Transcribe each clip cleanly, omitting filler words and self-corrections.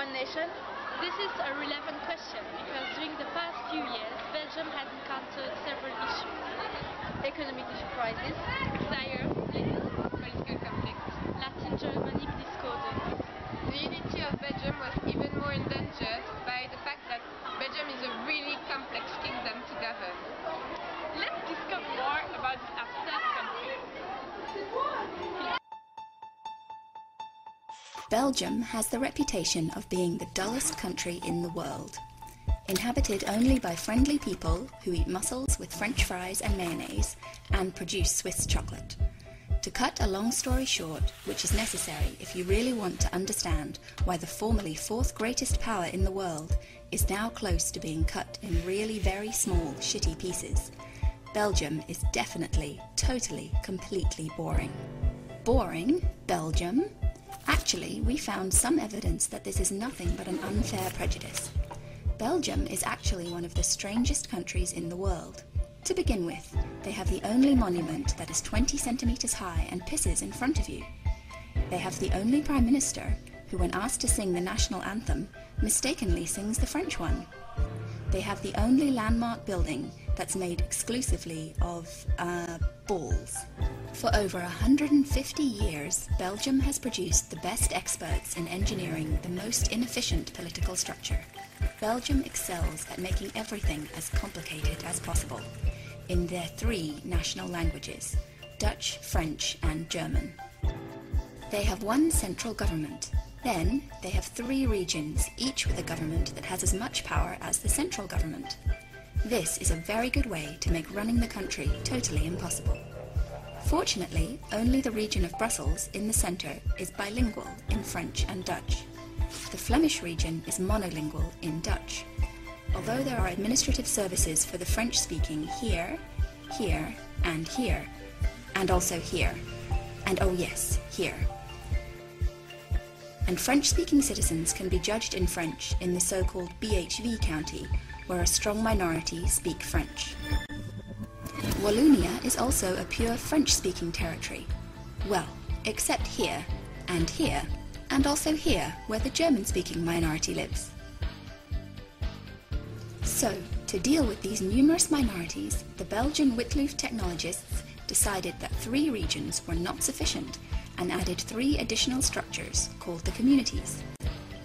one nation? This is a relevant question because during the past few years, Belgium has encountered several issues. Economic crisis, fire, political conflict, Latin Germanic discordance. The unity of Belgium was even more endangered by the fact that Belgium is a really complex kingdom to govern. Let's discuss more about this absurd country. Belgium has the reputation of being the dullest country in the world. Inhabited only by friendly people who eat mussels with French fries and mayonnaise and produce Swiss chocolate. To cut a long story short, which is necessary if you really want to understand why the formerly fourth greatest power in the world is now close to being cut in really very small, shitty pieces, Belgium is definitely, totally, completely boring. Boring? Belgium? Actually, we found some evidence that this is nothing but an unfair prejudice. Belgium is actually one of the strangest countries in the world. To begin with, they have the only monument that is 20 centimeters high and pisses in front of you. They have the only Prime Minister who, when asked to sing the national anthem, mistakenly sings the French one. They have the only landmark building that's made exclusively of, balls. For over 150 years, Belgium has produced the best experts in engineering the most inefficient political structure. Belgium excels at making everything as complicated as possible in their three national languages, Dutch, French, and German. They have one central government. Then they have three regions, each with a government that has as much power as the central government. This is a very good way to make running the country totally impossible. Fortunately, only the region of Brussels in the centre is bilingual in French and Dutch. The Flemish region is monolingual in Dutch. Although there are administrative services for the French-speaking here, here, and here, and also here, and oh yes, here. And French-speaking citizens can be judged in French in the so-called BHV county, where a strong minority speak French. Wallonia is also a pure French-speaking territory. Well, except here, and also here, where the German-speaking minority lives. So, to deal with these numerous minorities, the Belgian Witloof technologists decided that three regions were not sufficient and added three additional structures called the communities.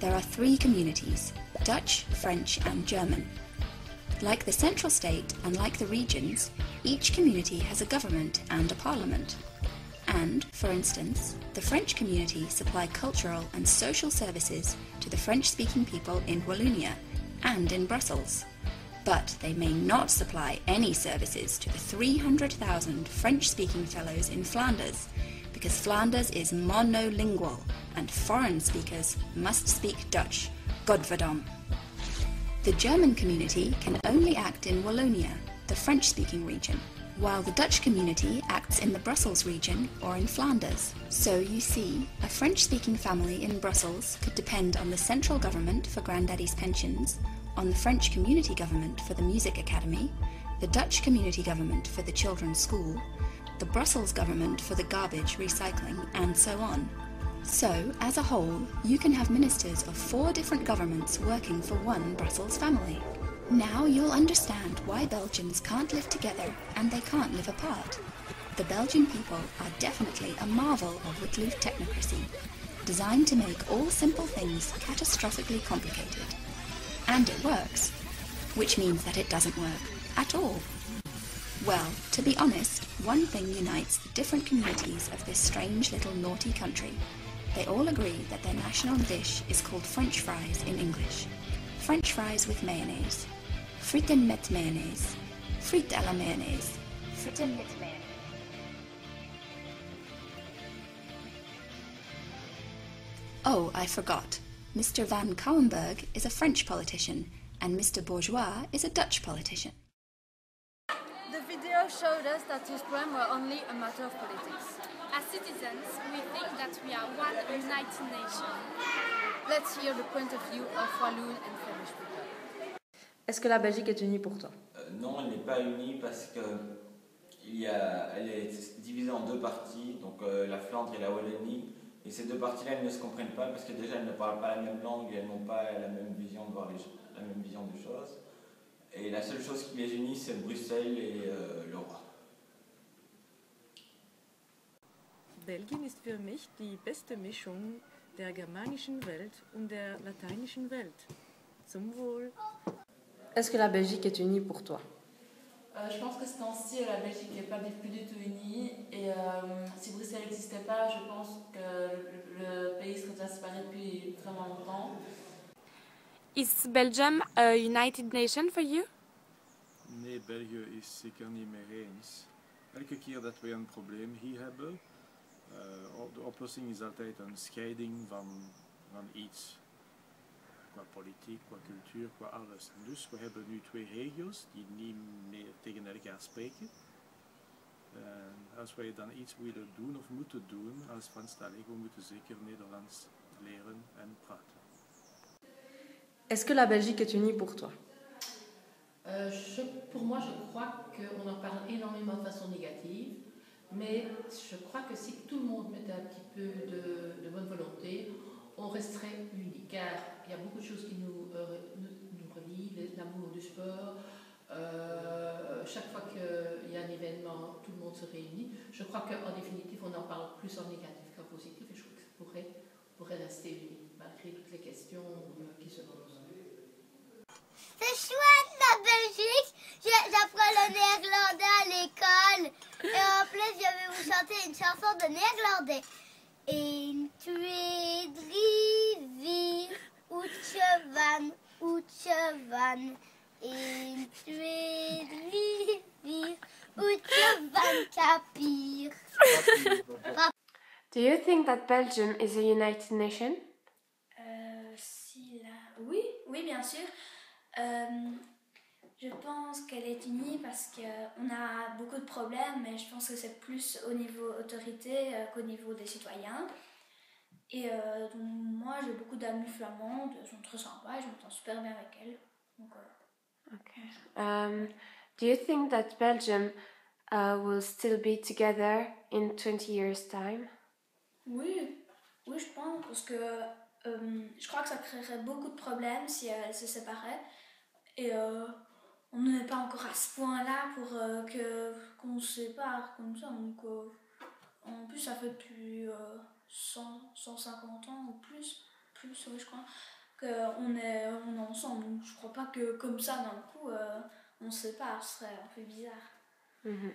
There are three communities, Dutch, French, and German. Like the central state and like the regions, each community has a government and a parliament. And, for instance, the French community supply cultural and social services to the French-speaking people in Wallonia and in Brussels. But they may not supply any services to the 300,000 French-speaking fellows in Flanders, because Flanders is monolingual and foreign speakers must speak Dutch. Godverdomme. The German community can only act in Wallonia, the French-speaking region, while the Dutch community acts in the Brussels region or in Flanders. So you see, a French-speaking family in Brussels could depend on the central government for granddaddy's pensions, on the French community government for the music academy, the Dutch community government for the children's school, the Brussels government for the garbage recycling, and so on. So, as a whole, you can have ministers of 4 different governments working for one Brussels family. Now you'll understand why Belgians can't live together and they can't live apart. The Belgian people are definitely a marvel of Witloof technocracy, designed to make all simple things catastrophically complicated. And it works, which means that it doesn't work at all. Well, to be honest, one thing unites the different communities of this strange little naughty country. They all agree that their national dish is called French fries in English. French fries with mayonnaise. Frites met mayonnaise. Frites à la mayonnaise. Frites met mayonnaise. Oh, I forgot. Mr. Van Kouwenberg is a French politician, and Mr. Bourgeois is a Dutch politician. The video showed us that those problems were only a matter of politics. As citizens, we think that we are one united nation. Let's hear the point of view of Walloon and Flemish people. Est-ce que la Belgique est unie pour toi? Non, elle n'est pas unie parce que elle est divisée en deux parties, donc la Flandre et la Wallonie. Et ces deux parties-là, elles ne se comprennent pas parce que déjà, elles ne parlent pas la même langue et elles n'ont pas la même vision de voir la même vision des choses. Et la seule chose qui les unit, c'est Bruxelles et le roi. Belgien ist für mich die beste Mischung der germanischen Welt und der lateinischen Welt. Zum Wohl. Est-ce que la Belgique est unie pour toi? Je pense que ce temps-ci, la Belgique n'est pas plus du tout unie. Et si Bruxelles n'existait pas, je pense que le pays serait déjà séparé depuis vraiment longtemps. Is Belgium a united nation for you? Nee, België is zeker niet mee eens. Elke keer dat we een probleem hier hebben, de oplossing is altijd een scheiding van iets. Qua politiek, qua cultuur, qua alles. En dus we hebben nu twee regio's die niet meer tegen elkaar spreken. Als wij dan iets willen doen of moeten doen als Franstalig, we moeten zeker Nederlands leren en praten. Est-ce que la Belgique est unie pour toi? Pour moi, je crois qu'on en parle énormément de façon négative, mais je crois que si tout le monde mettait un petit peu de bonne volonté, on resterait unis, car il y a beaucoup de choses qui nous relient, l'amour du sport. Chaque fois qu'il y a un événement, tout le monde se réunit. Je crois qu'en définitive, on en parle plus en négatif qu'en positif, et je crois que ça pourrait rester unis, malgré toutes les questions qui se posent. C'est chouette la Belgique, j'apprends le néerlandais à l'école et en plus je vais vous chanter une chanson de néerlandais. In twee, drie, vier, oetje van. In twee, drie, vier, oetje van kapier. Do you think that Belgium is a united nation? Oui, bien sûr. Je pense qu'elle est unie parce qu'on a beaucoup de problèmes, mais je pense que c'est plus au niveau autorité qu'au niveau des citoyens. Et donc, moi, j'ai beaucoup d'amis flamandes, elles sont très sympas et je m'entends super bien avec elles. Donc, Okay. Do you think that Belgium will still be together in 20 years' time? Oui, je pense, parce que je crois que ça créerait beaucoup de problèmes si elles se séparaient. Et on n'est pas encore à ce point-là pour qu'on se sépare comme ça. Donc, en plus, ça fait depuis 150 ans ou plus oui, je crois, qu'on est ensemble. Donc, je crois pas que comme ça, d'un coup, on se sépare. Ce serait un peu bizarre. Mm-hmm.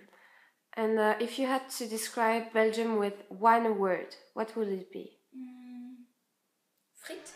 And if you had to describe Belgium with one word, what would it be? Frites.